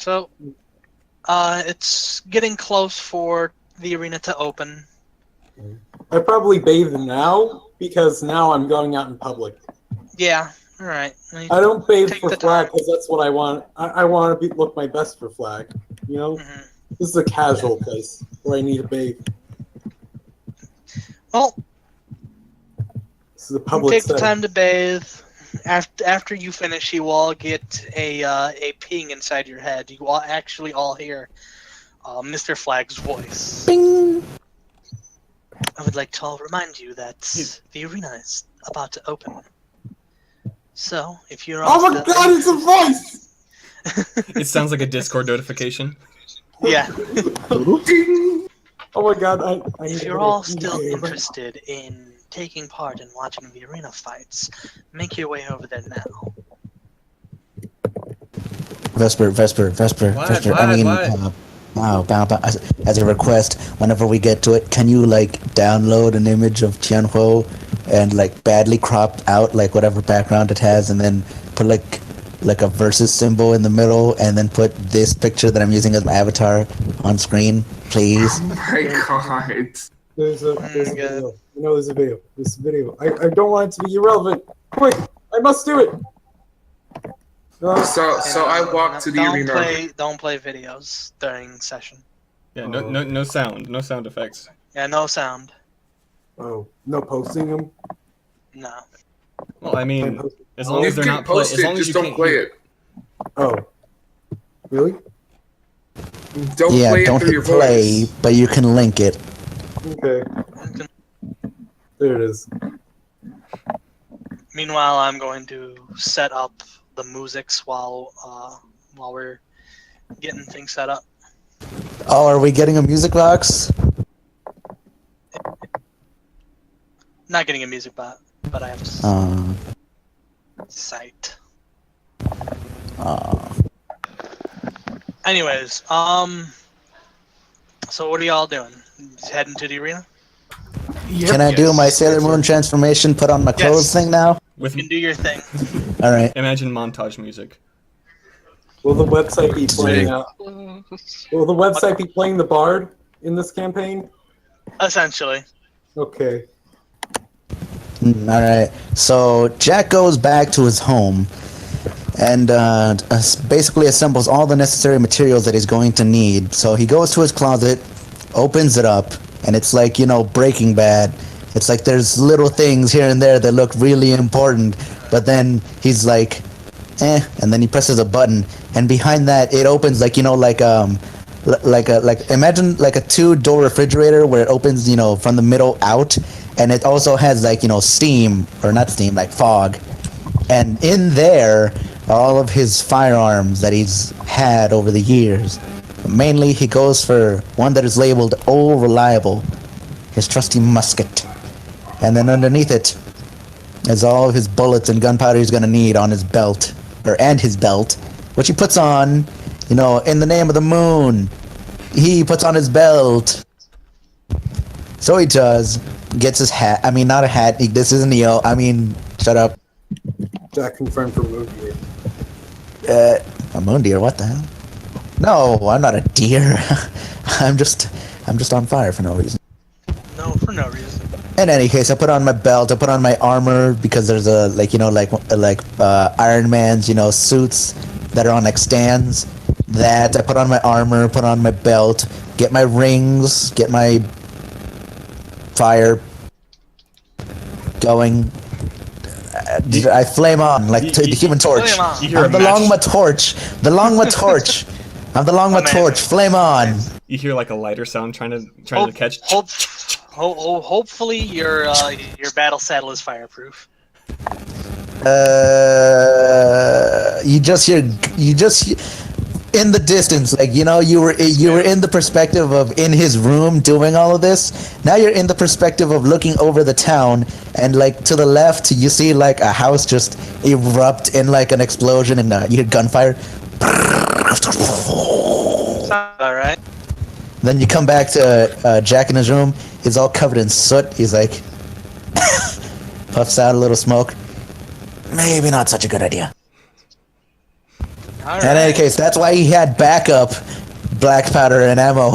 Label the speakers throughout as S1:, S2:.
S1: So, it's getting close for the arena to open.
S2: I probably bathe now because now I'm going out in public.
S1: Yeah, alright.
S2: I don't bathe
S1: Take
S2: for
S1: the
S2: flag
S1: time.
S2: because that's what I want. I want to look my best for flag. You know, this is a casual place where I need to bathe.
S1: Well,
S2: This is a public
S1: take the
S2: setting.
S1: time to bathe. After you finish, you all get a ping inside your head. You all actually all hear Mr. Flag's voice.
S3: Bing!
S1: I would like to all remind you that the arena is about to open. So, if you're all
S2: Oh my god, it's a voice!
S4: It sounds like a Discord notification.
S1: Yeah.
S2: Oh my god, I
S1: If you're all still interested in taking part in watching the arena fights, make your way over there now.
S3: Vesper. As a request, whenever we get to it, can you download an image of Tianhuo and badly crop out whatever background it has, and then put a versus symbol in the middle, and then put this picture that I'm using as my avatar on screen, please?
S5: Oh my god.
S2: There's a video. You know there's a video. There's a video. I don't want it to be irrelevant. Quick! I must do it!
S5: So I walked to the arena.
S1: Don't play videos during session.
S4: Yeah, no sound effects.
S1: Yeah, no sound.
S2: Oh, no posting them?
S1: No.
S4: Well, I mean, as long
S5: You
S4: as they're
S5: can
S4: not
S5: post it, just don't play it.
S2: Oh. Really?
S5: Don't play it through your voice.
S3: But you can link it.
S2: Okay. There it is.
S1: Meanwhile, I'm going to set up the musics while we're getting things set up.
S3: Oh, are we getting a music box?
S1: Not getting a music bot, but I have a site. Anyways, so what are y'all doing? Just heading to the arena?
S2: Yep.
S3: Can I do my Sailor Moon transformation, put on my clothes thing now?
S1: You can do your thing.
S3: Alright.
S4: Imagine montage music.
S2: Will the website be playing Will the website be playing the Bard in this campaign?
S1: Essentially.
S2: Okay.
S3: Alright. So Jack goes back to his home and basically assembles all the necessary materials that he's going to need. So he goes to his closet, opens it up, and it's like, Breaking Bad. It's like there's little things here and there that look really important, but then he's like, and then he presses a button, and behind that it opens imagine like a 2-door refrigerator where it opens, from the middle out, and it also has steam, or not steam, fog, and in there are all of his firearms that he's had over the years. Mainly he goes for one that is labeled "Old Reliable," his trusty musket, and then underneath it is all of his bullets and gunpowder he's gonna need on his belt, and his belt, which he puts on, in the name of the moon. He puts on his belt. So he does. Gets his hat. I mean, not a hat. This isn't Neo. I mean, shut up.
S2: Jack confirmed for Moon Deer.
S3: A moon deer? What the hell? No, I'm not a deer. I'm just on fire for no reason.
S1: No, for no reason.
S3: In any case, I put on my belt, I put on my armor, because there's a, Iron Man's, suits that are on, stands. That, I put on my armor, put on my belt, get my rings, get my fire going. I flame on, the Human Torch. I'm the Longma Torch. The Longma Torch. I'm the Longma Torch. Flame on.
S4: You hear a lighter sound trying to catch.
S1: Hopefully your battle saddle is fireproof.
S3: You just hear in the distance, you were in the perspective of in his room doing all of this. Now you're in the perspective of looking over the town, and to the left you see a house just erupt in an explosion, and you hear gunfire.
S1: Alright.
S3: Then you come back to Jack in his room. He's all covered in soot. He's puffs out a little smoke. Maybe not such a good idea.
S1: All
S3: In any
S1: right.
S3: case, that's why he had backup black powder and ammo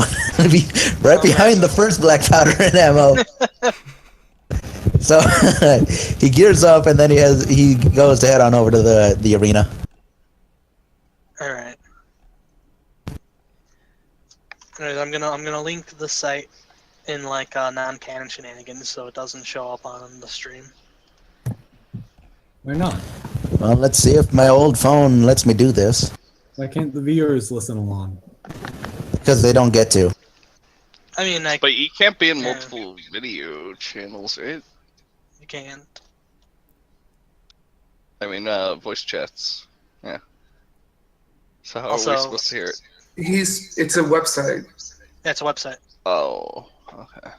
S3: right behind the first black powder and ammo. So he gears up and then he goes to head on over to the arena.
S1: All right. Anyways, I'm gonna link the site in like non-canon shenanigans, so it doesn't show up on the stream.
S2: Why not?
S3: Well, let's see if my old phone lets me do this.
S2: Why can't the viewers listen along?
S3: Because they don't get to.
S1: I mean, like
S6: But you can't be in
S1: Yeah.
S6: multiple video channels, right?
S1: you can't.
S6: I mean, voice chats. Yeah. So how are
S1: Also-
S6: we supposed to hear it?
S5: It's a website.
S1: That's a website.
S6: Oh, okay.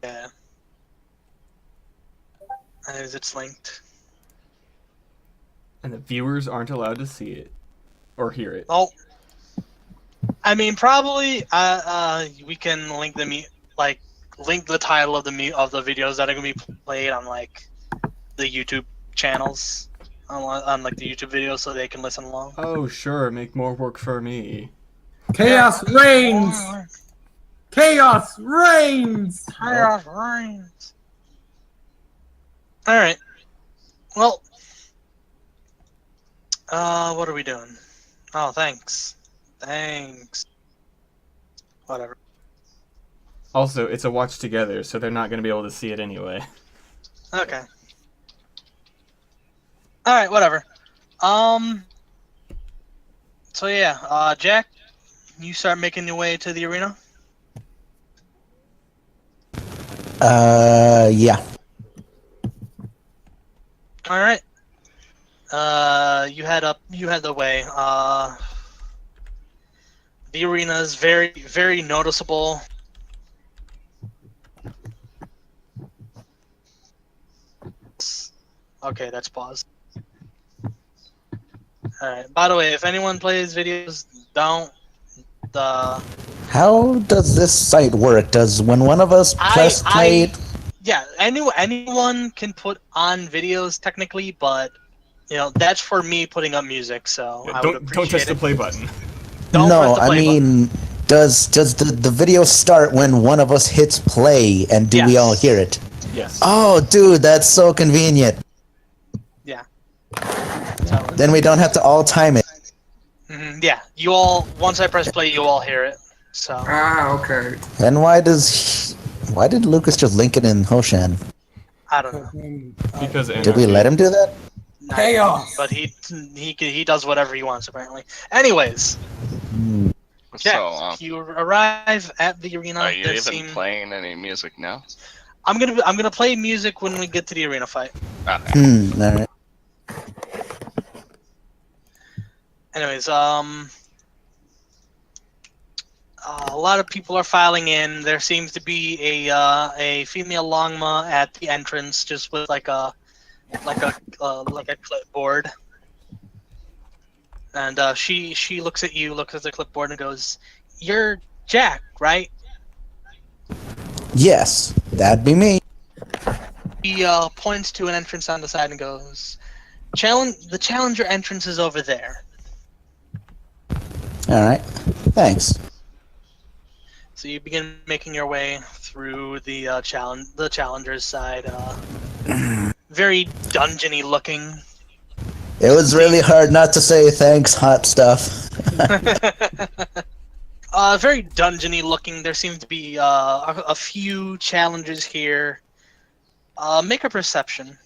S1: Yeah. As it's linked.
S4: And the viewers aren't allowed to see it or hear it.
S1: Oh. I mean, probably. We can link link the title of the videos that are gonna be played on like the YouTube channels, on like the YouTube videos, so they can listen along.
S4: Oh, sure, make more work for me.
S2: Chaos reigns! Chaos reigns!
S1: Chaos reigns. All right. Well, what are we doing? Oh, thanks. Whatever.
S4: Also, it's a watch together, so they're not going to be able to see it anyway.
S1: Okay. All right. Whatever. So yeah, Jack, you start making your way to the arena.
S3: Yeah.
S1: All right. You head the way. The arena is very, very noticeable. Okay, that's paused. Alright, by the way, if anyone plays videos, don't...
S3: How does this site work? Does when one of us press play...
S1: Yeah, anyone can put on videos, technically, but, you know, that's for me putting up music, so I would
S4: Don't
S1: appreciate
S4: touch the
S1: it.
S4: play button.
S1: Don't
S3: No,
S1: press the
S3: I
S1: play button.
S3: mean, does the video start when one of us hits play, and do we
S1: Yes.
S3: all hear it?
S4: Yes.
S3: Oh, dude, that's so convenient.
S1: Yeah.
S3: Then we don't have to all time it.
S1: Yeah, you all, once I press play, you all hear it, so...
S5: Ah, okay.
S3: And why did Lucas just link it in Huoshan?
S1: I don't know.
S4: Because
S3: Did we let him do that?
S2: Chaos!
S1: But he does whatever he wants, apparently. Anyways, Jack,
S6: So,
S1: you arrive at the arena.
S6: are you
S1: There
S6: even playing any music now?
S1: I'm gonna play music when we get to the arena fight.
S6: Okay.
S3: Alright.
S1: Anyways, a lot of people are filing in. There seems to be a female Longma at the entrance, just with like a clipboard. And she looks at you, looks at the clipboard, and goes, "You're Jack, right?"
S3: Yes, that'd be me.
S1: He points to an entrance on the side and goes, The Challenger entrance is over there."
S3: Alright, thanks.
S1: So you begin making your way through the Challenger's side. Very dungeony looking.
S3: It was really hard not to say thanks, hot stuff.
S1: Very dungeony looking. There seems to be a few challenges here. Make a perception.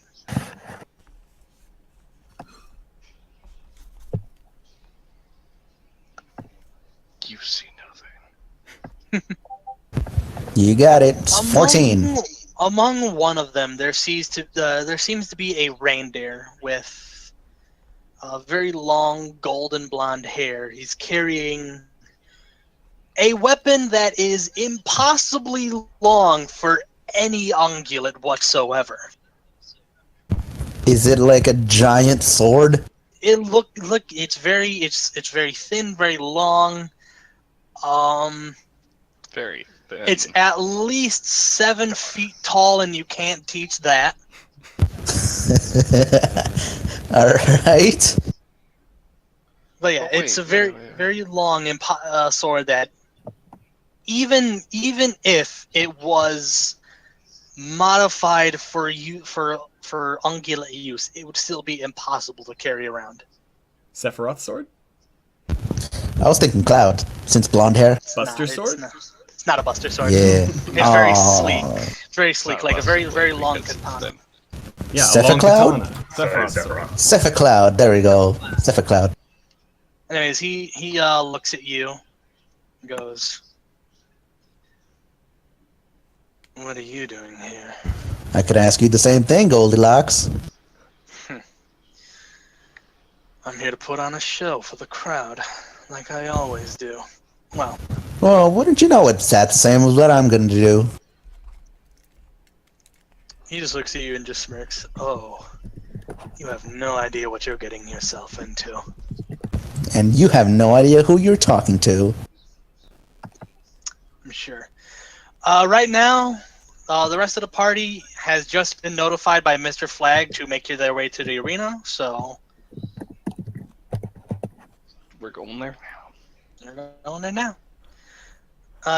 S6: You see nothing.
S3: You got it. It's 14.
S1: Among one of them, there seems to be a reindeer with very long golden blonde hair. He's carrying a weapon that is impossibly long for any ungulate whatsoever.
S3: Is it like a giant sword?
S1: It's very thin, very long.
S6: Very thin.
S1: It's at least 7 feet tall, and you can't teach that.
S3: Alright.
S1: But yeah,
S6: Oh,
S1: it's a
S6: wait,
S1: very long sword that even if it was modified for ungulate use, it would still be impossible to carry around.
S4: Sephiroth's sword?
S3: I was thinking Cloud, since blonde hair.
S4: Buster sword?
S1: It's not a Buster sword.
S3: Yeah.
S1: It's very sleek.
S3: Aw.
S1: It's very sleek, like a very long katana.
S4: Yeah, a long
S3: Cephacloud?
S4: katana. Sephiroth's sword.
S3: Cephacloud, there we go. Cephacloud.
S1: Anyways, he looks at you and goes, "What are you doing here?"
S3: I could ask you the same thing, Goldilocks.
S1: I'm here to put on a show for the crowd, like I always do. Well,
S3: Well, wouldn't you know it's that same as what I'm gonna do?
S1: he just looks at you and just smirks. Oh, you have no idea what you're getting yourself into.
S3: And you have no idea who you're talking to.
S1: I'm sure. Right now, the rest of the party has just been notified by Mr. Flag to make their way to the arena, so
S6: We're going there.
S1: they're going there now.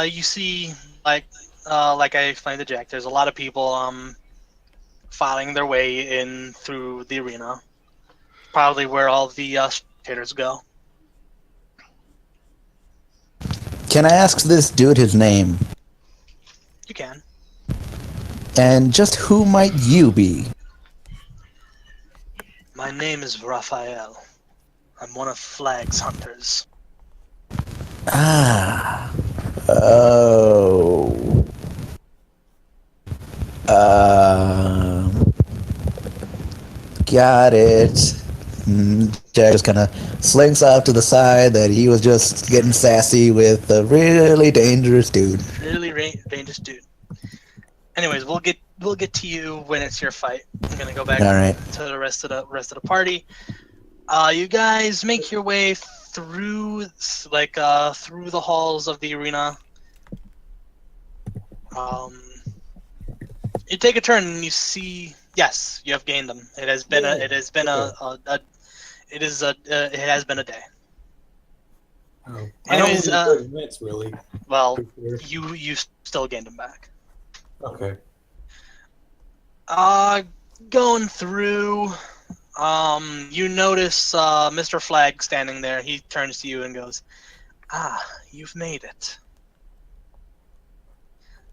S1: You see, like I explained to Jack, there's a lot of people filing their way in through the arena. Probably where all the spectators go.
S3: Can I ask this dude his name?
S1: You can.
S3: And just who might you be?
S1: My name is Raphael. I'm one of Flag's hunters.
S3: Ah. Oh. Got it. Jack just kind of slinks off to the side that he was just getting sassy with a really dangerous dude.
S1: Really dangerous dude. Anyways, we'll get to you when it's your fight. I'm gonna go back
S3: All right.
S1: to the rest of the party. You guys make your way through through the halls of the arena. You take a turn and you see. Yes, you have gained them. It has been a day.
S2: Oh.
S1: Anyways,
S2: I only did 30 minutes, really.
S1: well, you still gained them back.
S2: Okay.
S1: Going through, you notice Mr. Flag standing there. He turns to you and goes, "Ah, you've made it.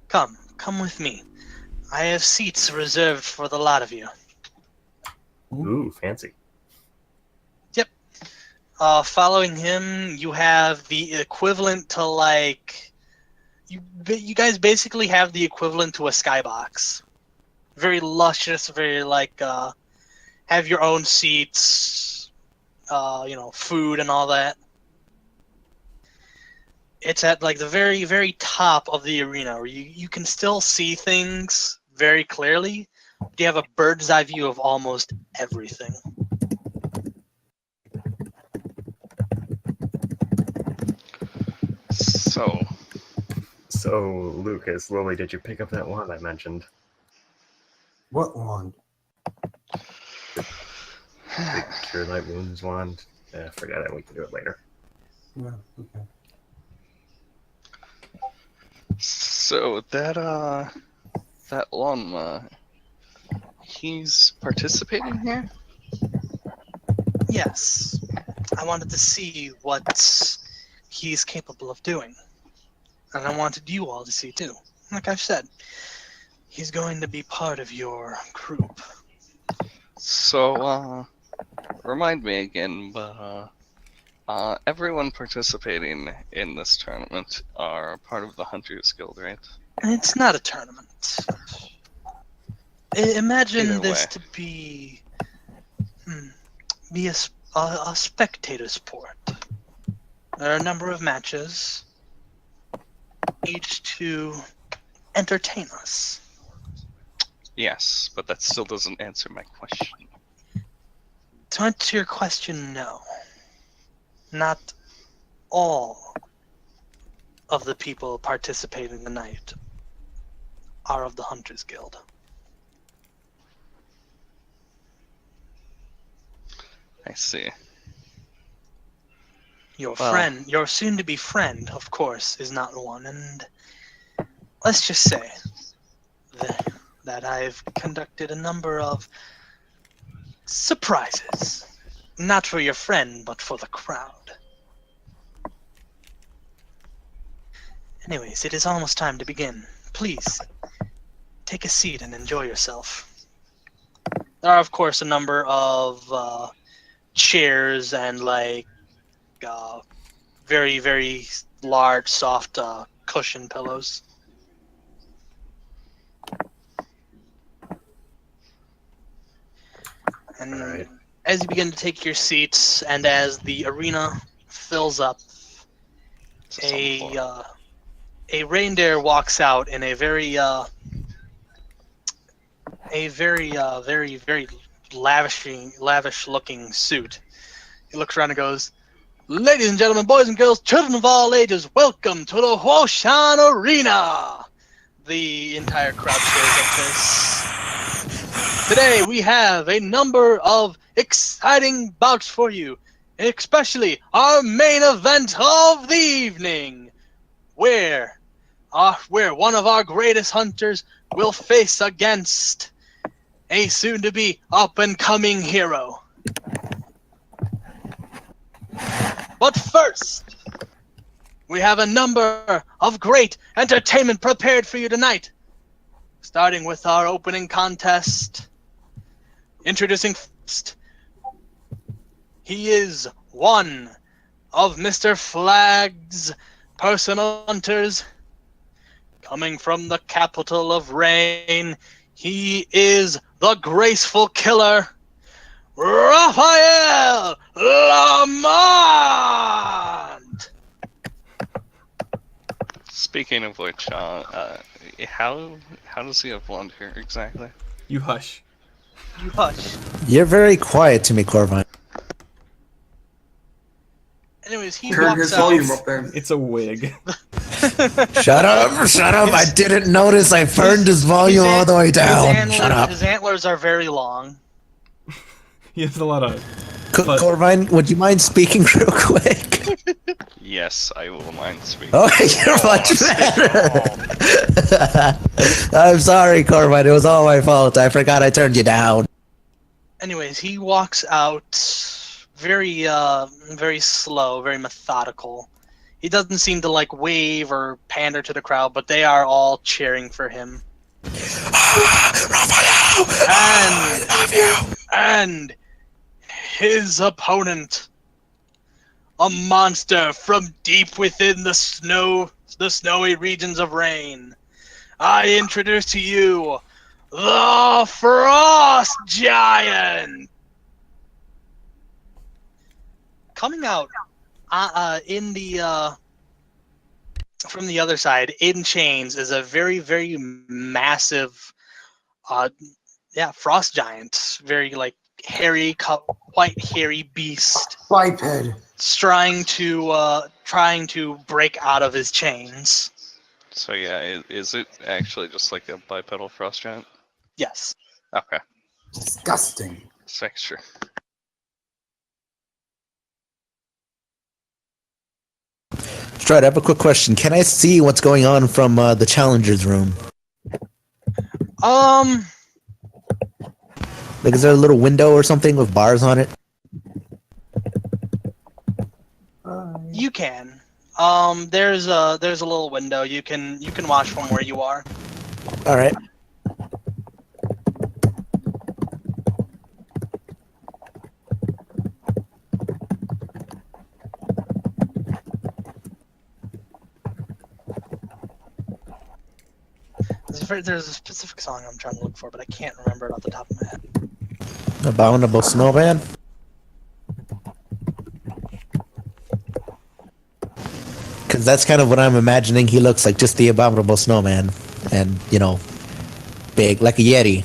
S1: Come with me. I have seats reserved for the lot of you."
S7: Ooh, fancy.
S1: Following him, you have the equivalent to you guys basically have the equivalent to a skybox. Very luscious, very have your own seats, food and all that. It's at the very, very top of the arena where you can still see things very clearly. But you have a bird's eye view of almost everything.
S7: So, Lucas, Lily, did you pick up that wand I mentioned?
S2: What wand?
S7: The Cure Light Wounds wand? Forget it, we can do it later.
S2: Yeah, okay.
S6: So that Lon, he's participating here?
S1: Yes. I wanted to see what he's capable of doing. And I wanted you all to see too. Like I've said, he's going to be part of your group.
S6: So, remind me again, but everyone participating in this tournament are part of the Hunters Guild, right?
S1: It's not a tournament. Imagine
S6: Either
S1: this
S6: way.
S1: to be a spectator sport. There are a number of matches, each to entertain us.
S6: Yes, but that still doesn't answer my question.
S1: To answer your question, no. Not all of the people participating tonight are of the Hunters Guild.
S6: I see.
S1: Your
S6: Well-
S1: friend, your soon-to-be friend, of course, is not one, and let's just say that I've conducted a number of surprises. Not for your friend, but for the crowd. Anyways, it is almost time to begin. Please, take a seat and enjoy yourself. There are, of course, a number of chairs and, like, very, very large, soft cushion pillows. And
S7: Alright.
S1: as you begin to take your seats, and as the arena fills up,
S6: It's on the floor.
S1: a reindeer walks out in a very very lavish looking suit. He looks around and goes, "Ladies and gentlemen, boys and girls, children of all ages, welcome to the Huoshan Arena." The entire crowd cheers at this. Today we have a number of exciting bouts for you, especially our main event of the evening, where one of our greatest hunters will face against a soon-to-be up-and-coming hero. But first, we have a number of great entertainment prepared for you tonight. Starting with our opening contest. Introducing first, he is one of Mr. Flag's personal hunters. Coming from the capital of rain, he is the graceful killer, Raphael Lamont!
S6: Speaking of which, how does he have blonde hair exactly?
S4: You hush.
S1: You hush.
S3: You're very quiet to me, Corvine.
S1: Anyways, he
S5: Turn
S1: walks
S5: his
S1: out.
S5: volume up then.
S4: It's a wig.
S3: Shut up! Shut up! I didn't notice. I turned his volume all the way down. Shut up.
S1: His antlers are very long.
S4: He has a lot of. But-
S3: Corvine, would you mind speaking real quick?
S6: Yes, I will mind speaking.
S3: Oh, you're much better. I'm sorry, Corvine. It was all my fault. I forgot I turned you down.
S1: Anyways, he walks out very very slow, very methodical. He doesn't seem to like wave or pander to the crowd, but they are all cheering for him.
S3: Raphael! I love you!
S1: And his opponent, a monster from deep within the snowy regions of rain. I introduce to you the Frost Giant. Coming out in the from the other side in chains is a very, very massive frost giant, very like hairy, quite hairy beast,
S2: Biped.
S1: trying to break out of his chains.
S6: So yeah, is it actually just like a bipedal frost giant?
S1: Yes.
S6: Okay,
S2: Disgusting.
S6: just make sure.
S3: Stride, I have a quick question. Can I see what's going on from the challenger's room? Like, is there a little window or something with bars on it?
S1: You can. There's a little window. You can watch from where you are.
S3: All right.
S1: There's a specific song I'm trying to look for, but I can't remember it off the top of my head.
S3: Abominable snowman. Because that's kind of what I'm imagining. He looks like just the abominable snowman, and big like a yeti.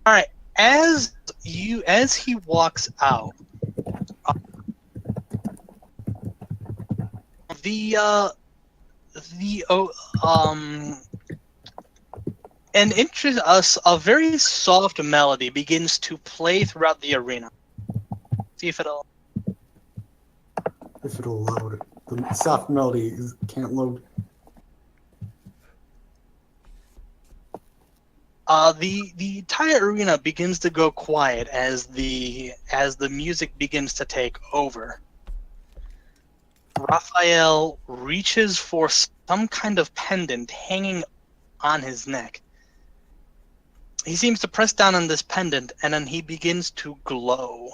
S1: All right. As he walks out, a very soft melody begins to play throughout the arena. See if it'll.
S2: If it'll load. The soft melody can't load.
S1: The entire arena begins to go quiet as the music begins to take over. Raphael reaches for some kind of pendant hanging on his neck. He seems to press down on this pendant, and then he begins to glow.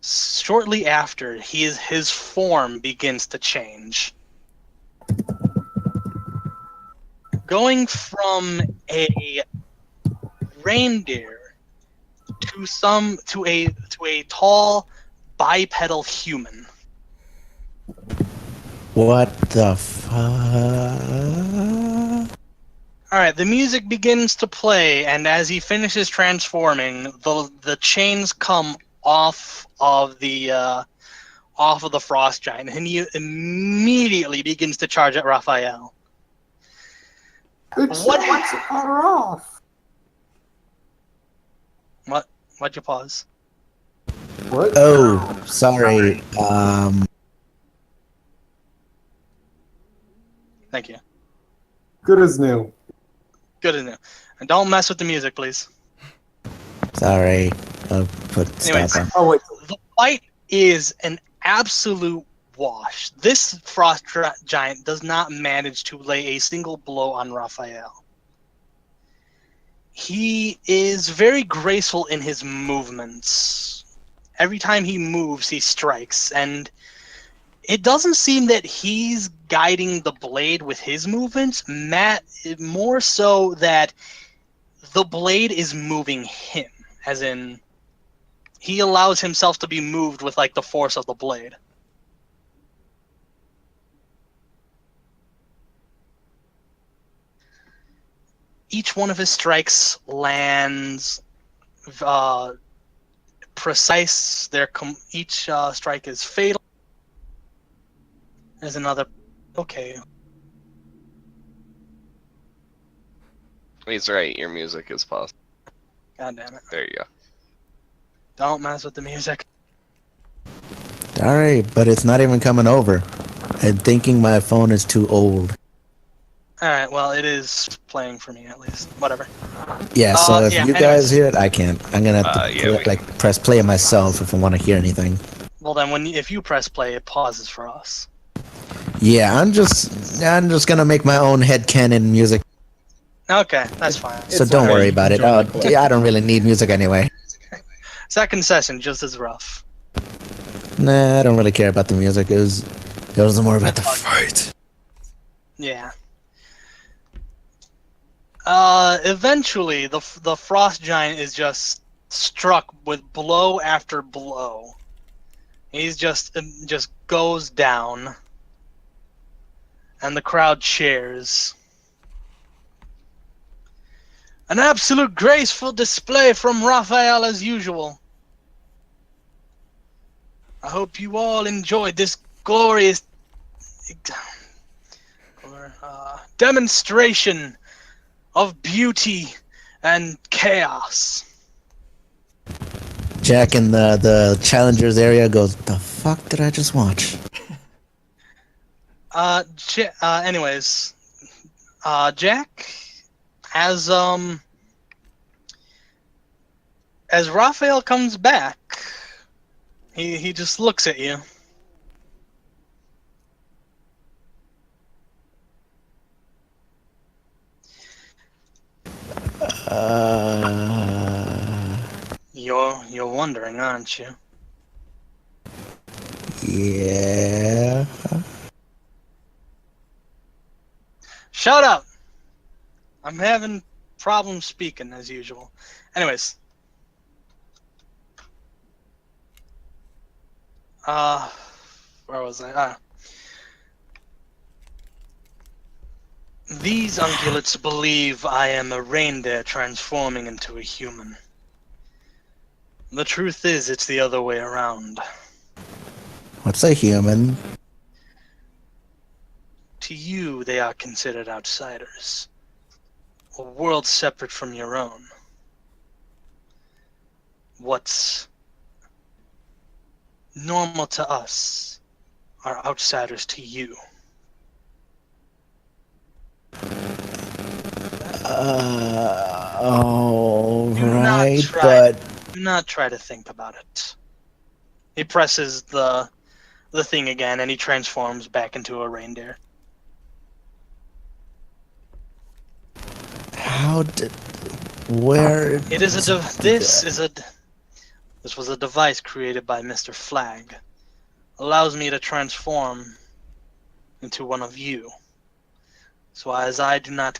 S1: Shortly after, his form begins to change. Going from a reindeer to a tall bipedal human.
S3: What the fuck?
S1: All right, the music begins to play, and as he finishes transforming, the chains come off of the frost giant, and he immediately begins to charge at Raphael.
S2: The chains are off.
S1: Why'd you pause?
S2: What?
S3: Oh, sorry.
S1: Thank you.
S2: Good as new.
S1: Good enough. And don't mess with the music, please.
S3: Sorry. I'll put
S1: Anyways.
S3: stop on.
S2: Oh wait.
S1: The fight is an absolute wash. This frost giant does not manage to lay a single blow on Raphael. He is very graceful in his movements. Every time he moves, he strikes, and it doesn't seem that he's guiding the blade with his movements. More so that the blade is moving him, as in he allows himself to be moved with like the force of the blade. Each one of his strikes lands precise. Each strike is fatal. There's another. Okay.
S6: He's right. Your music is paused.
S1: God damn it.
S6: There you go.
S1: Don't mess with the music.
S3: Sorry, but it's not even coming over. I'm thinking my phone is too old.
S1: Alright, well, it is playing for me at least. Whatever.
S3: Yeah, so if
S1: yeah,
S3: you guys hear it, I can't. I'm gonna have to press play myself if I want to hear anything.
S1: Well, then, if you press play, it pauses for us.
S3: Yeah, I'm just gonna make my own headcanon music.
S1: Okay, that's fine.
S3: So don't worry about it.
S4: Join the club.
S3: I don't really need music anyway.
S1: Second session, just as rough.
S3: Nah, I don't really care about the music. It was more about the fight.
S1: Yeah. Eventually, the frost giant is just struck with blow after blow. He's just goes down, and the crowd cheers. An absolute graceful display from Raphael as usual. I hope you all enjoyed this glorious demonstration of beauty and chaos.
S3: Jack in the challengers area goes, "The fuck did I just watch?"
S1: Anyways, Jack, as Raphael comes back, he just looks at you. You're wondering, aren't you?
S3: Yeah.
S1: Shut up! I'm having problems speaking as usual. Anyways. Where was I? These ungulates believe I am a reindeer transforming into a human. The truth is, it's the other way around.
S3: What's a human?
S1: To you, they are considered outsiders. a world separate from your own. What's normal to us are outsiders to you.
S3: All
S1: Do not
S3: right,
S1: try.
S3: but
S1: Do not try to think about it. He presses the thing again, and he transforms back into a reindeer.
S3: how did? Where?
S1: It is this was a device created by Mr. Flag. Allows me to transform into one of you. So as I do not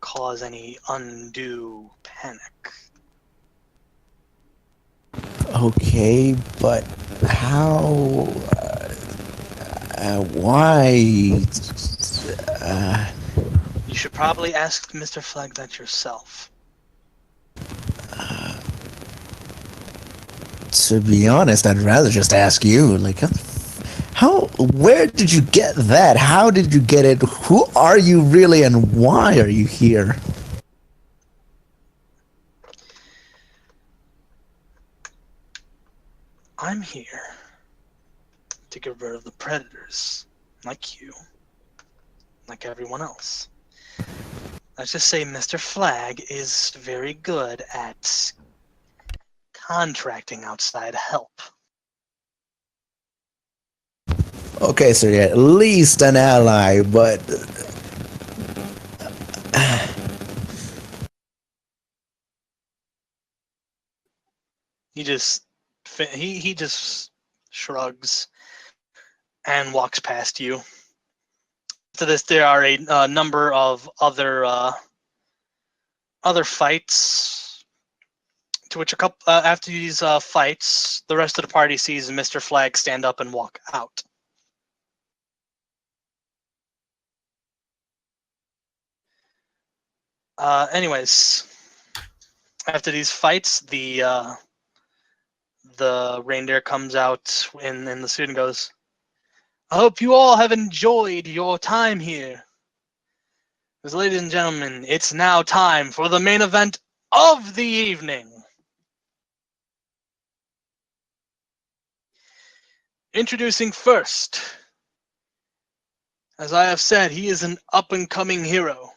S1: cause any undue panic.
S3: Okay, but how? Why?
S1: You should probably ask Mr. Flag that yourself.
S3: To be honest, I'd rather just ask you. Like, how? Where did you get that? How did you get it? Who are you really, and why are you here?
S1: I'm here to get rid of the predators, like you, like everyone else. Let's just say Mr. Flag is very good at contracting outside help.
S3: Okay, so you're at least an ally, but
S1: He just he just shrugs and walks past you. After this, there are a number of other fights. To which after these fights, the rest of the party sees Mr. Flag stand up and walk out. Anyways, after these fights, the reindeer comes out in the suit and goes, I hope you all have enjoyed your time here. Because, ladies and gentlemen, it's now time for the main event of the evening. Introducing first, as I have said, he is an up-and-coming hero.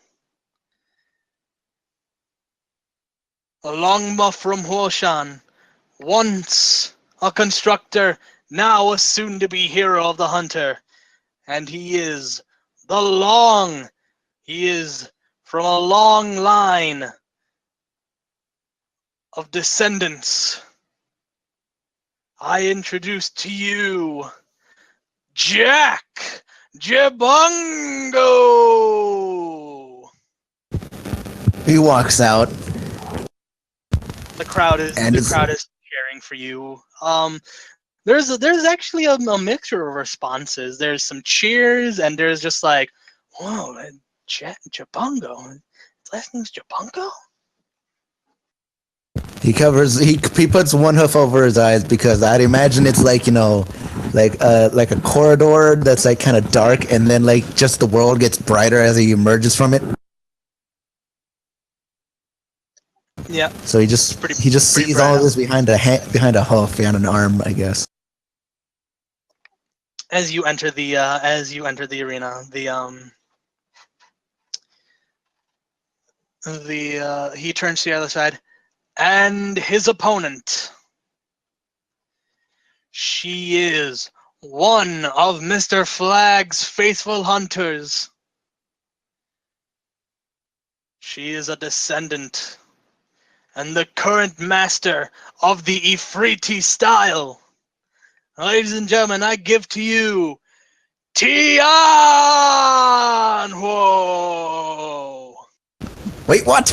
S1: A long muff from Huoshan, once a constructor, now a soon-to-be hero of the hunter. And he is he is from a long line of descendants. I introduce to you Jack Jabungo.
S3: he walks out.
S1: The crowd is cheering for you. There's actually a mixture of responses. There's some cheers, and there's just like, whoa, Jabungo. His last name's Jabungo?
S3: He puts one hoof over his eyes because I'd imagine it's like, like a corridor that's like kind of dark, and then like just the world gets brighter as he emerges from it.
S1: Yeah.
S3: So he just sees all of this behind a hoof, behind an arm, I guess.
S1: As you enter the arena, he turns to the other side, and his opponent. She is one of Mr. Flag's faithful hunters. She is a descendant and the current master of the Ifriti style. Ladies and gentlemen, I give to you Tianhuo.
S3: Wait, what?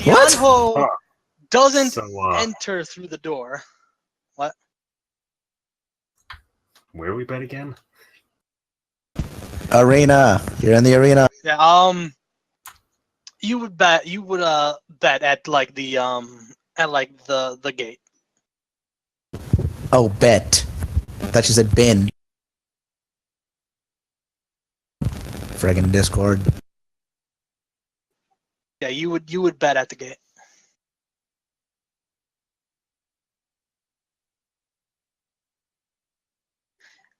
S3: What?
S1: Tianhuo doesn't enter through the door. What?
S7: Where are we bet again?
S3: Arena. You're in the arena.
S1: Yeah. You would bet at like the gate.
S3: Oh, bet. thought you said bin. Friggin' Discord.
S1: Yeah, you would bet at the gate.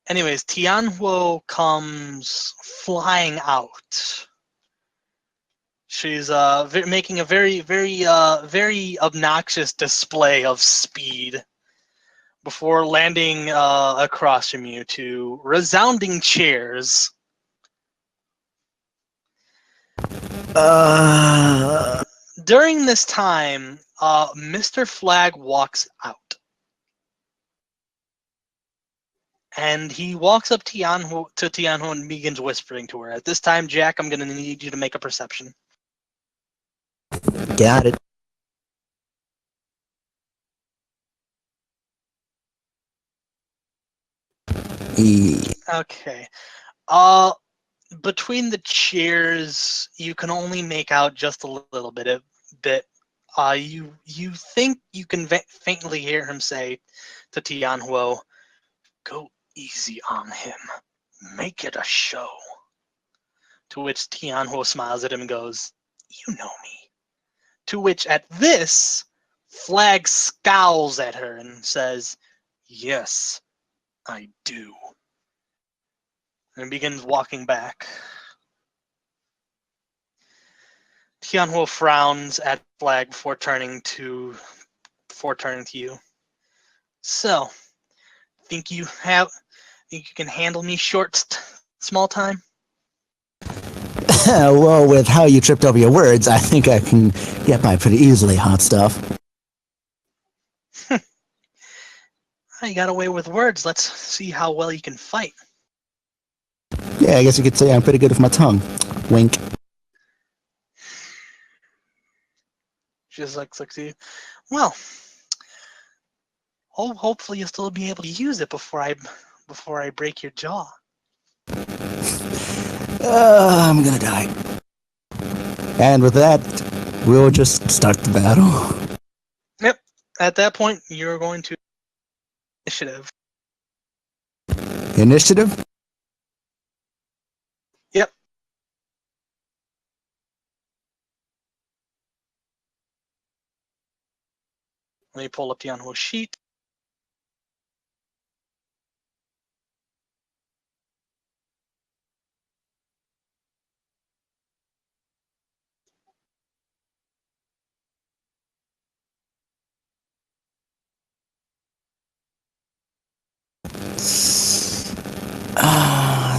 S1: Anyways, Tianhuo comes flying out. She's making a very obnoxious display of speed before landing across from you to resounding cheers. During this time, Mr. Flag walks out. And he walks up to Tianhuo and begins whispering to her. At this time, Jack, I'm going to need you to make a perception.
S3: Got it.
S1: Okay. Between the cheers, you can only make out just a little bit. You think you can faintly hear him say to Tianhuo, "Go easy on him. Make it a show." To which Tianhuo smiles at him and goes, "You know me." To which, at this, Flag scowls at her and says, "Yes, I do." And begins walking back. Tianhuo frowns at Flag before turning to you. "So, think you can handle me small time?"
S3: Well, with how you tripped over your words, I think I can get by pretty easily, hot stuff.
S1: You got away with words. Let's see how well you can fight.
S3: Yeah, I guess you could say I'm pretty good with my tongue. Wink.
S1: She just looks at you. Well, hopefully you'll still be able to use it before I break your jaw.
S3: I'm gonna die. And with that, we'll just start the battle.
S1: Yep. At that point, you're going to initiative.
S3: Initiative?
S1: Yep. Let me pull up the Tianhuo sheet.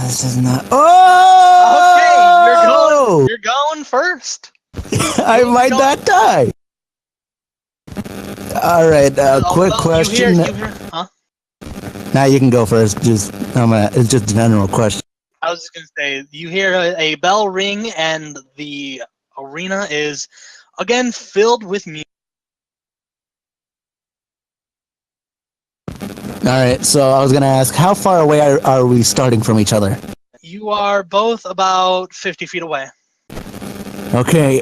S3: This is not. Oh!
S1: Okay, you're going first.
S3: I might not die. All right. Quick question.
S1: You hear, huh?
S3: Now you can go first. It's just a general question.
S1: I was just gonna say, you hear a bell ring, and the arena is again filled with music.
S3: All right. So I was gonna ask, how far away are we starting from each other?
S1: You are both about 50 feet away.
S3: Okay.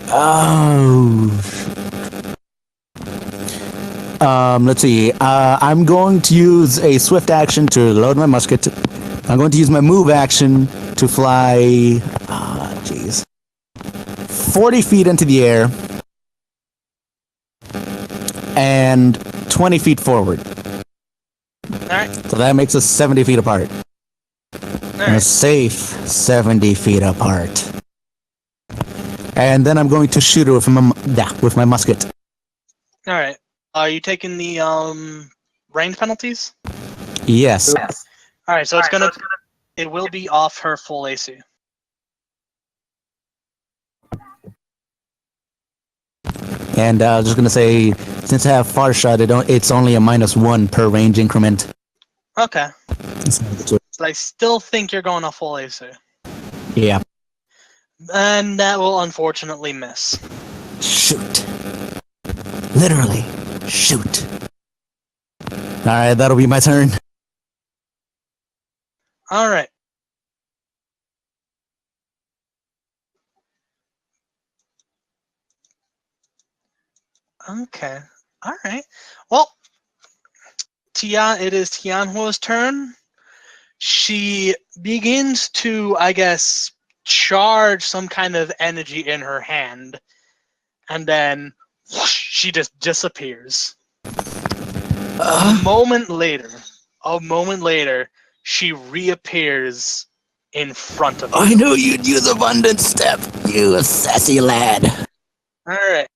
S3: Let's see. I'm going to use a swift action to load my musket. I'm going to use my move action to fly. 40 feet into the air and 20 feet forward.
S1: All right.
S3: So that makes us 70 feet apart.
S1: All right.
S3: A safe 70 feet apart. And then I'm going to shoot her with my musket.
S1: All right. Are you taking the range penalties?
S3: Yes.
S1: All right. So it will be off her full AC.
S3: And I was just gonna say, since I have far shot, it's only a -1 per range increment.
S1: Okay. But I still think you're going off full AC.
S3: Yeah.
S1: And that will unfortunately miss.
S3: Shoot. Literally, shoot. Alright, that'll be my turn.
S1: All right. Okay. All right. Well, it is Tianhuo's turn. she begins to, I guess, charge some kind of energy in her hand, and then whoosh, she just disappears. A moment later, she reappears in front of you.
S3: I knew you'd use abundant step, you sassy lad.
S1: All right.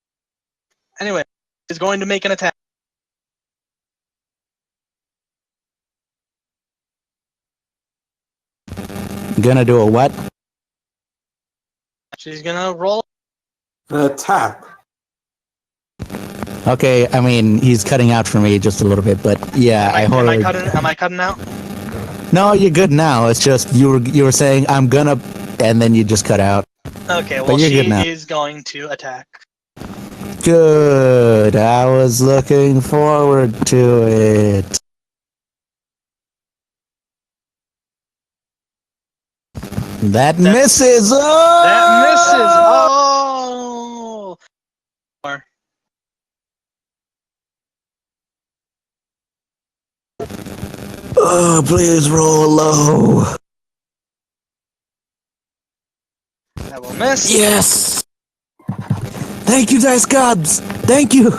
S1: Anyway, she's going to make an attack.
S3: Gonna do a what?
S1: She's gonna roll.
S2: Attack.
S3: Okay, I mean, he's cutting out for me just a little bit, but yeah,
S1: Am I cutting out?
S3: No, you're good now. It's just you were saying I'm gonna, and then you just cut out.
S1: Okay, well, she is going to attack.
S3: Good. I was looking forward to it. That misses. Oh!
S1: That misses. Oh.
S3: Oh, please roll low.
S1: That will miss.
S3: Yes. Thank you, dice gods. Thank you.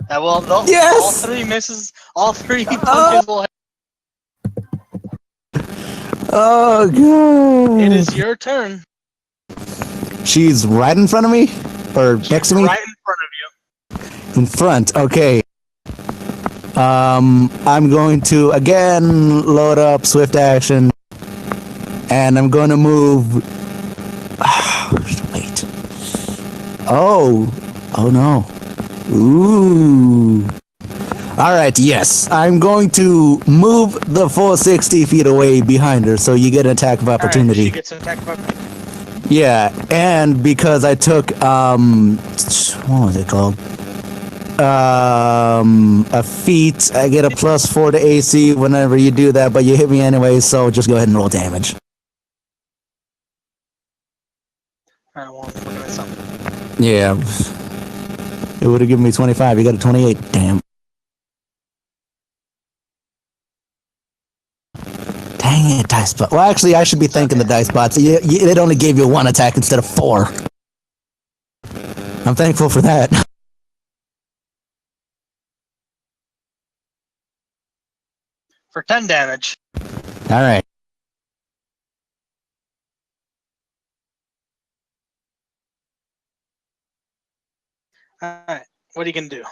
S1: That will. No,
S3: Yes!
S1: All three misses. All three punches will hit.
S3: Oh, God.
S1: It is your turn.
S3: She's right in front of me? Or next to me?
S1: Right in front of you.
S3: In front, okay. I'm going to, again, load up swift action. And I'm going to move... wait. Oh no. Ooh. Alright, yes. I'm going to move the full 60 feet away behind her, so you get an attack of opportunity.
S1: She gets an attack of opportunity.
S3: Yeah, and because I took, what was it called? A feat, I get a +4 to AC whenever you do that, but you hit me anyway, so just go ahead and roll damage.
S1: Alright, well, I'm looking at something.
S3: Yeah. It would have given me 25. You got a 28. Damn. Dang it, dice bot. Well, actually, I should be thanking the dice bots. It only gave you 1 attack instead of 4. I'm thankful for that.
S1: For 10 damage.
S3: All right.
S1: Alright, what are you gonna do?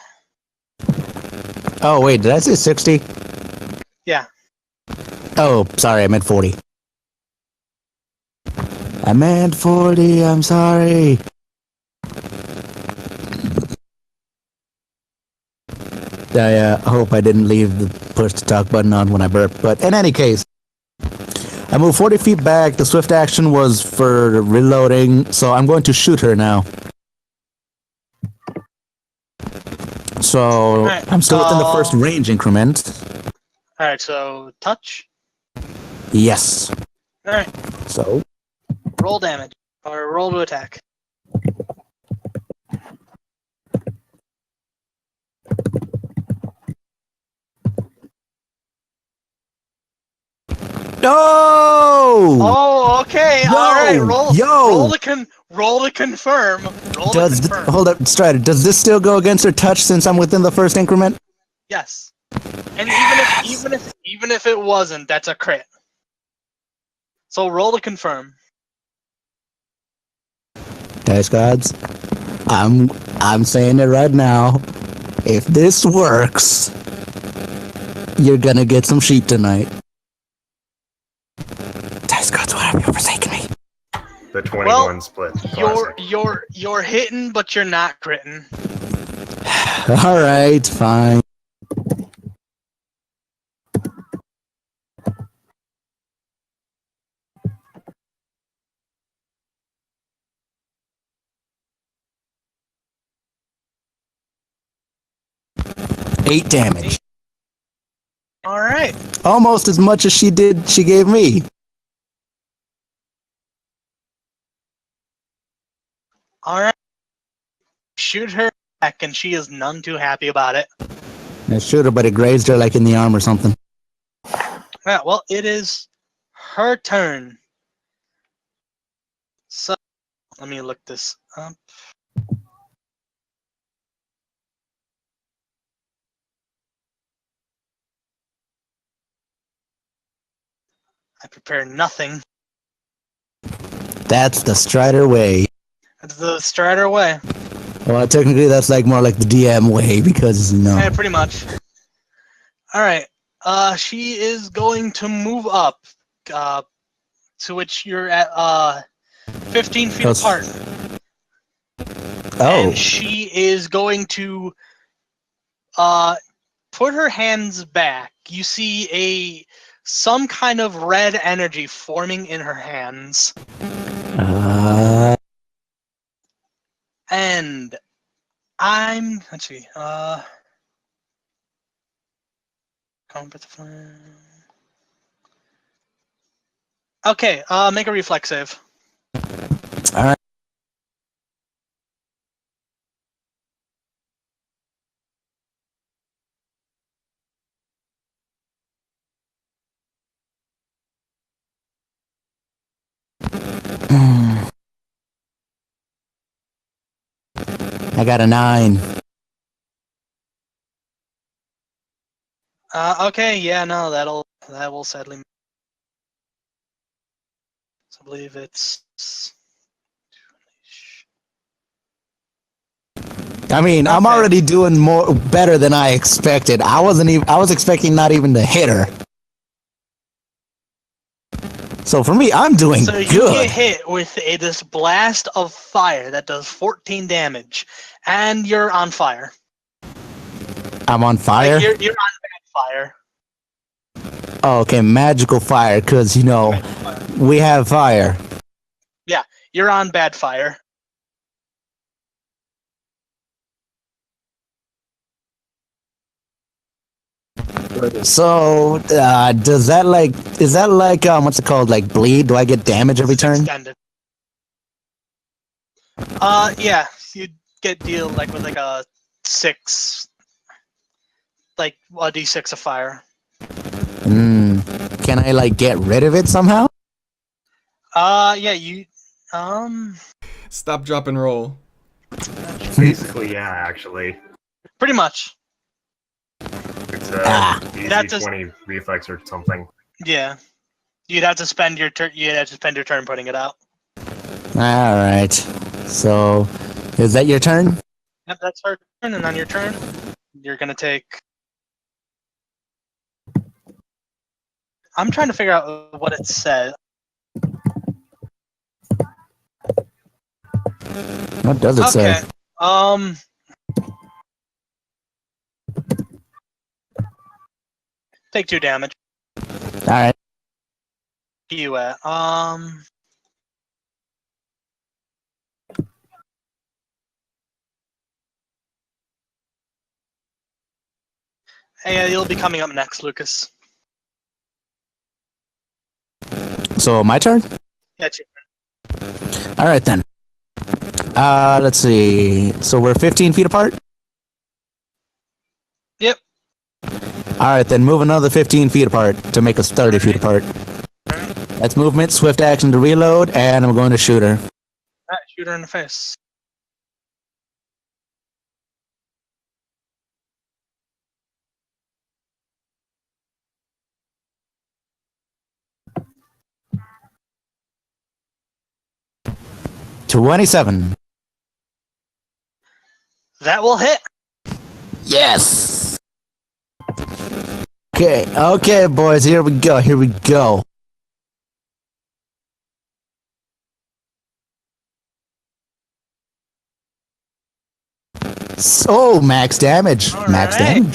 S3: Oh, wait, did I say 60?
S1: Yeah.
S3: Oh, sorry, I meant 40. I meant 40, I'm sorry. I hope I didn't leave the push to talk button on when I burped, but in any case, I moved 40 feet back. The swift action was for reloading, so I'm going to shoot her now. So
S1: Right,
S3: I'm still within the first range increment.
S1: Alright, so touch.
S3: Yes.
S1: Alright,
S3: So
S1: roll damage. Or roll to attack.
S3: no.
S1: Oh, okay.
S3: Yo!
S1: Alright, roll.
S3: Yo!
S1: Roll to confirm.
S3: Hold up, Strider. Does this still go against her touch since I'm within the first increment?
S1: Yes. And even if it wasn't, that's a crit. So roll to confirm.
S3: Dice gods, I'm saying it right now. If this works, you're gonna get some sheep tonight. Dice gods, why have you forsaken me?
S7: The 21 split.
S1: You're hitting, but you're not critting.
S3: All right, fine. Eight damage.
S1: All right.
S3: Almost as much as she gave me.
S1: All right. Shoot her back, and she is none too happy about it.
S3: I shoot her, but it grazed her like in the arm or something.
S1: Yeah, well, it is her turn. So, let me look this up. I prepare nothing.
S3: That's the Strider way.
S1: That's the Strider way.
S3: Well, technically, that's like more like the DM way because
S1: Yeah, pretty much. All right. She is going to move up. To which you're at 15 feet apart.
S3: Oh.
S1: And she is going to put her hands back. You see some kind of red energy forming in her hands. And let's see. Combat flame. Okay, make a reflex save.
S3: All right. I got a 9.
S1: Okay, yeah, no, that will sadly. I believe it's.
S3: I mean, I'm already doing better than I expected. I was expecting not even to hit her. So for me, I'm doing
S1: So you
S3: good.
S1: get hit with this blast of fire that does 14 damage, and you're on fire.
S3: I'm on fire?
S1: Like you're on bad fire.
S3: Oh, okay, magical fire, because, we have fire.
S1: Yeah, you're on bad fire.
S3: So, is that like, what's it called, like bleed? Do I get damage every turn?
S1: Extended. Yeah, you get deal with like a 6, like a d6 of fire.
S3: Can I like get rid of it somehow?
S1: Yeah, you,
S4: Stop, drop, and roll.
S7: Basically, yeah, actually.
S1: pretty much.
S7: It's
S1: That's
S7: 20 reflex or something.
S1: Yeah, you'd have to spend your turn. You'd have to spend your turn putting it out.
S3: All right. So, is that your turn?
S1: Yep, that's her turn, and on your turn, you're gonna take. I'm trying to figure out what it said.
S3: What does it say?
S1: Take 2 damage.
S3: All right.
S1: You at Hey, you'll be coming up next, Lucas.
S3: So my turn?
S1: Yeah, it's your turn.
S3: All right then. Let's see. So we're 15 feet apart?
S1: Yep.
S3: All right, then move another 15 feet apart to make us 30 feet apart. That's movement, swift action to reload, and I'm going to shoot her.
S1: Alright, shoot her in the face.
S3: $27.
S1: That will hit.
S3: Yes. Okay, boys. Here we go. So max damage. Max damage.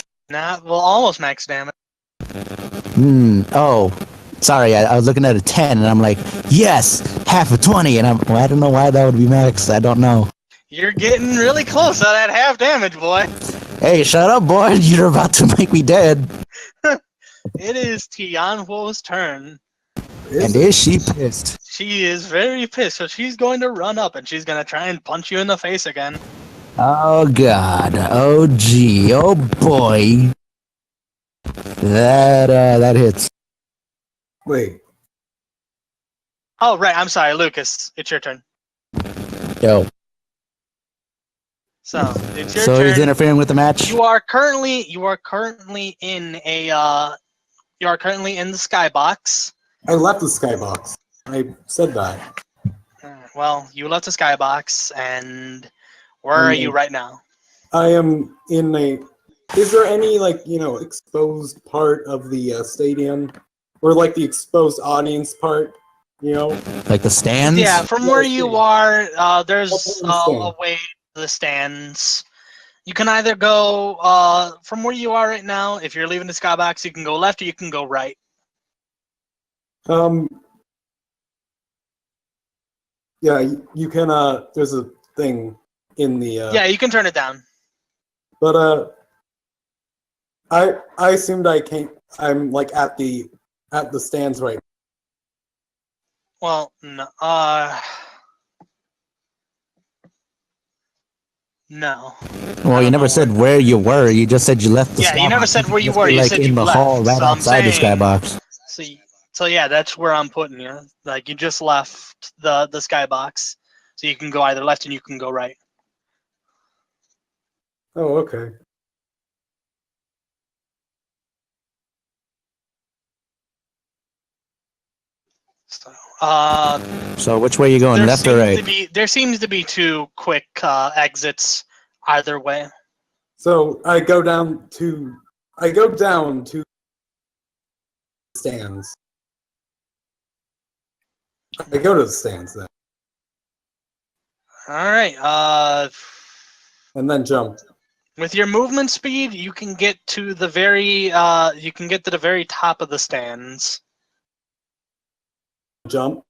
S1: Almost max damage.
S3: Oh, sorry. I was looking at a 10, and I'm like, yes, half of 20, and I don't know why that would be max. I don't know.
S1: You're getting really close to that half damage, boy.
S3: Hey, shut up, boy. You're about to make me dead.
S1: It is Tianhuo's turn.
S3: And is she pissed?
S1: She is very pissed, so she's going to run up and she's going to try and punch you in the face again.
S3: Oh, God. Oh, gee. Oh, boy. That hits.
S2: Wait.
S1: Oh, right. I'm sorry, Lucas. It's your turn.
S3: Yo.
S1: So it's your
S3: So
S1: turn.
S3: he's interfering with the match.
S1: You are currently in the skybox.
S2: I left the skybox. I said that.
S1: Well, you left the skybox, and where are you right now?
S2: I am in a. Is there any exposed part of the stadium, or like the exposed audience part?
S3: Like the stands?
S1: Yeah, from where you are, there's a
S2: stand.
S1: way to the stands. You can either go from where you are right now. If you're leaving the skybox, you can go left or you can go right.
S2: Yeah, you can. There's a thing in the.
S1: Yeah, you can turn it down.
S2: But I assumed I can't. I'm like at the stands right.
S1: Well, no. No.
S3: Well, you never said where you were. You just said you left the skybox.
S1: Yeah, you never said where you
S3: Just
S1: were.
S3: be,
S1: You
S3: like
S1: said
S3: in
S1: you
S3: the
S1: left.
S3: hall right
S1: So I'm
S3: outside the
S1: saying-
S3: skybox.
S1: So yeah, that's where I'm putting you. Like you just left the skybox, so you can go either left and you can go right.
S2: Oh, okay.
S3: So which way are you going, left or right?
S1: There seems to be two quick exits either way.
S2: So I go down to stands. I go to the stands then,
S1: All right.
S2: and then jump.
S1: With your movement speed, you can get to the very top of the stands.
S2: Jump.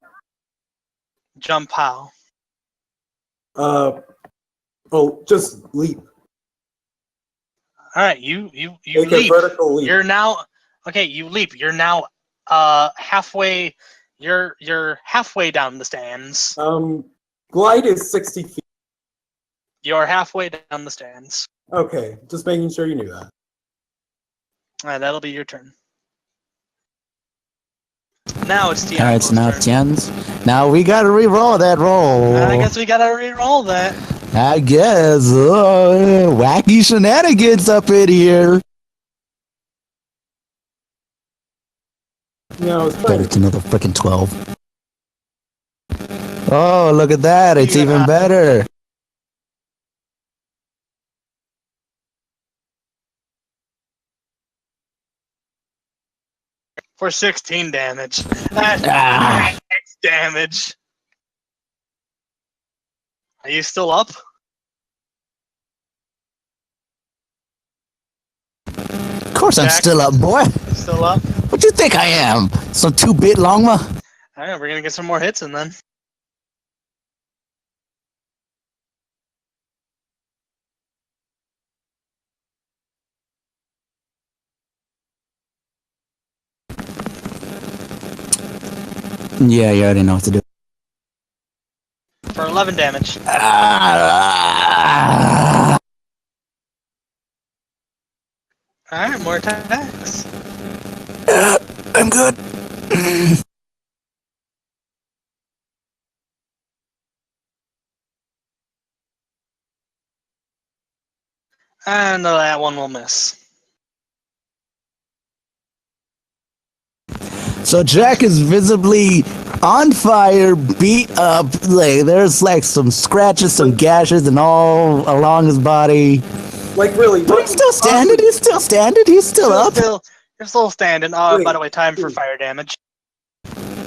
S1: Jump how?
S2: Just leap.
S1: All right, you
S2: Make
S1: leap.
S2: a vertical leap.
S1: You're now okay. You leap. You're now halfway. You're halfway down the stands.
S2: Glide is 60 feet.
S1: You're halfway down the stands.
S2: Okay, just making sure you knew that.
S1: All right, that'll be your turn. Now it's Tian's
S3: All right, so now
S1: turn.
S3: Tian's. Now we gotta re-roll that roll.
S1: I guess we gotta re-roll that.
S3: I guess. Wacky shenanigans up in here.
S2: No, it's
S3: Bet it's another freaking 12. Oh, look at that. It's even better.
S1: For 16 damage. That's max damage. Are you still up?
S3: Of course I'm
S1: Jack?
S3: still up, boy.
S1: Still up?
S3: What you think I am? Some 2-bit longma?
S1: Alright, we're gonna get some more hits in then.
S3: Yeah, you already know what to do.
S1: For 11 damage. Alright, more attacks.
S3: I'm good.
S1: And that one will miss.
S3: So Jack is visibly on fire, beat up. Like there's like some scratches, some gashes, and all along his body.
S2: like really.
S3: But he's still standing. He's still standing. He's still up.
S1: You're still standing.
S2: Wait.
S1: By the way, time for fire damage.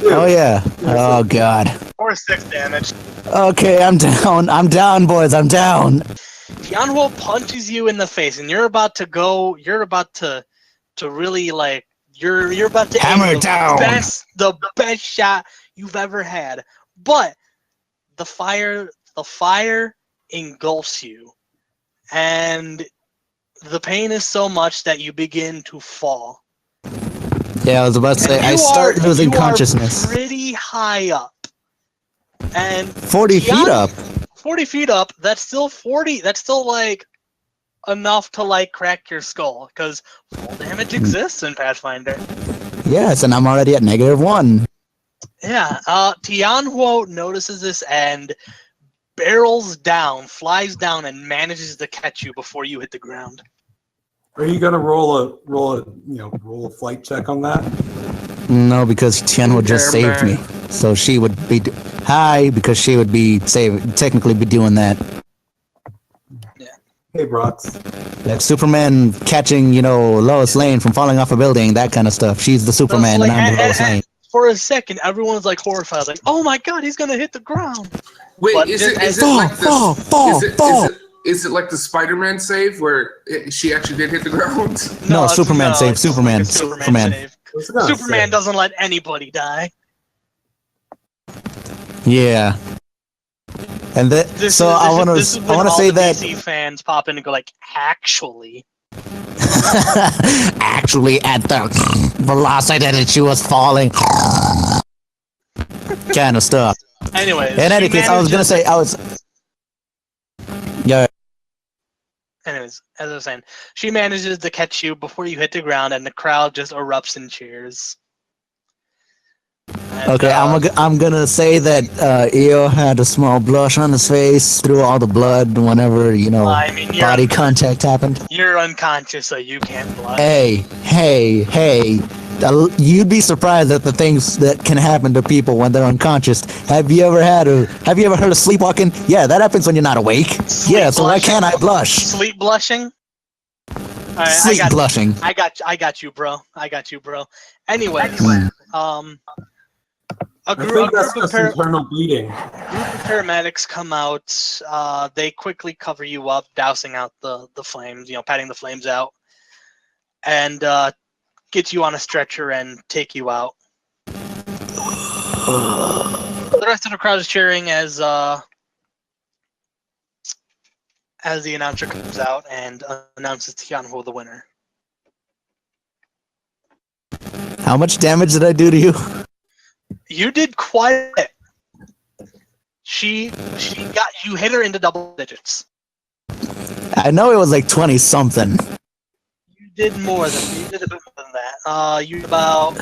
S3: Oh yeah. Oh god.
S1: Or 6 damage.
S3: Okay, I'm down. I'm down, boys. I'm down.
S1: Tianhuo punches you in the face, and you're about to go. You're about to really like. You're about to
S3: Hammer
S1: aim
S3: it down.
S1: the best shot you've ever had, but the fire engulfs you, and the pain is so much that you begin to fall.
S3: Yeah, I was about to say. I start losing consciousness.
S1: Pretty high up, and
S3: 40 feet up.
S1: 40 feet up. That's still 40. That's still like enough to like crack your skull because full damage exists in Pathfinder.
S3: Yes, and I'm already at -1.
S1: Yeah, Tianhuo notices this and barrels down, flies down, and manages to catch you before you hit the ground.
S2: Are you gonna roll a flight check on that?
S3: No, because Tian would just
S5: Okay, I'm
S3: saved me. So she would be because she would be technically be doing that.
S2: Hey, Brox.
S3: Like Superman catching, Lois Lane from falling off a building, that kind of stuff. She's the Superman
S1: Like,
S3: and I'm the Lois Lane.
S1: for a second, everyone's like horrified, like, "Oh my god, he's gonna hit the ground!"
S5: Wait,
S1: But
S5: is
S1: just
S5: it
S1: as-
S5: like this?
S3: Fall.
S5: Is it like the Spider-Man save where she actually did hit the ground?
S3: No,
S1: it's-
S3: Superman save,
S1: it's
S3: Superman.
S1: like a
S3: Superman.
S1: save.
S2: What's it gonna
S1: Superman
S2: say?
S1: doesn't let anybody die.
S3: Yeah. And I want to say that
S1: DC fans pop in and go like, "Actually."
S3: actually at the velocity that she was falling, kind of stuff.
S1: Anyways,
S3: In any case, I was gonna say yeah.
S1: Anyways, as I was saying, she manages to catch you before you hit the ground, and the crowd just erupts in cheers. And,
S3: Okay, I'm gonna say that Eo had a small blush on his face through all the blood whenever
S1: I mean,
S3: body contact happened.
S1: You're unconscious, so you can't blush.
S3: Hey! You'd be surprised at the things that can happen to people when they're unconscious. Have you ever heard of sleepwalking? Yeah, that happens when you're not awake. Yeah, so why can't I blush?
S1: Sleep blushing? Alright,
S3: Sleep blushing.
S1: I got you, bro. Anyways, a
S2: I think that's
S1: group of
S2: just internal bleeding.
S1: paramedics come out. They quickly cover you up, dousing out the flames, patting the flames out, and get you on a stretcher and take you out. The rest of the crowd is cheering as the announcer comes out and announces Tianhuo the winner.
S3: How much damage did I do to you?
S1: You did quite a bit. She you hit her into double digits.
S3: I know it was like 20 something.
S1: You did a bit more than that. You about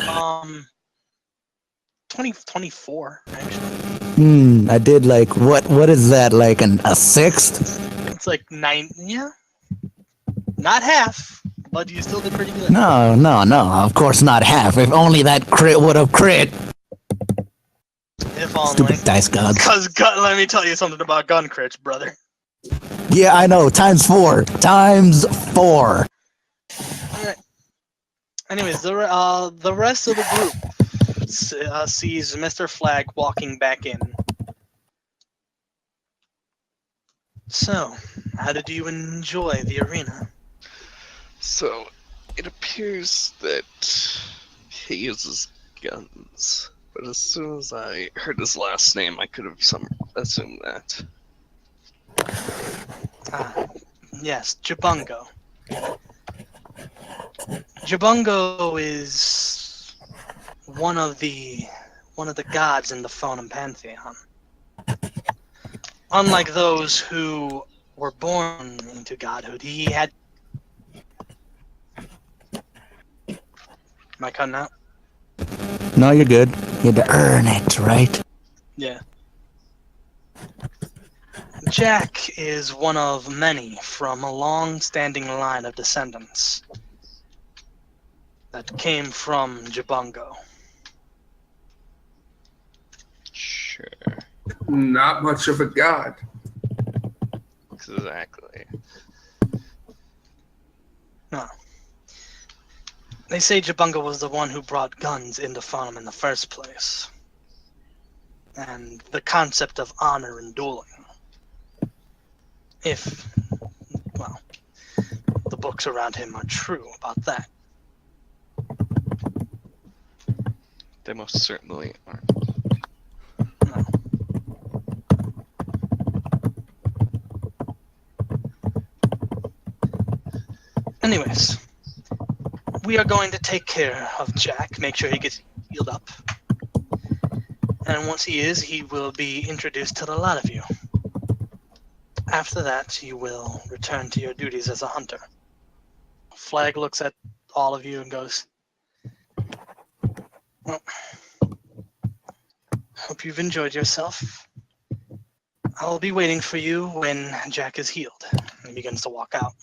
S1: 24 actually.
S3: I did like what is that, like a sixth?
S1: It's like 9, yeah. Not half, but you still did pretty good.
S3: No, of course not half. If only that crit would have crit.
S1: If only.
S3: Stupid dice gods.
S1: Because let me tell you something about gun crits, brother.
S3: Yeah, I know. Times 4.
S1: Alright. Anyways, the rest of the group sees Mr. Flag walking back in. So, how did you enjoy the arena?
S6: So, it appears that he uses guns. But as soon as I heard his last name, I could have assumed that.
S1: Yes, Jabungo. Jabungo is one of the gods in the Phonum Pantheon. Unlike those who were born into godhood, he had. Am I cutting out?
S3: No, you're good. You had to earn it, right?
S1: Yeah. Jack is one of many from a long-standing line of descendants that came from Jabungo.
S6: Sure.
S5: Not much of a god.
S6: Exactly.
S1: No. They say Jabunga was the one who brought guns into Phonum in the first place. And the concept of honor in dueling. If, well, the books around him are true about that.
S6: They most certainly aren't.
S1: No. Anyways, we are going to take care of Jack, make sure he gets healed up. And once he is, he will be introduced to the lot of you. After that, you will return to your duties as a hunter. Flag looks at all of you and goes, Well, hope you've enjoyed yourself. I'll be waiting for you when Jack is healed. He begins to walk out.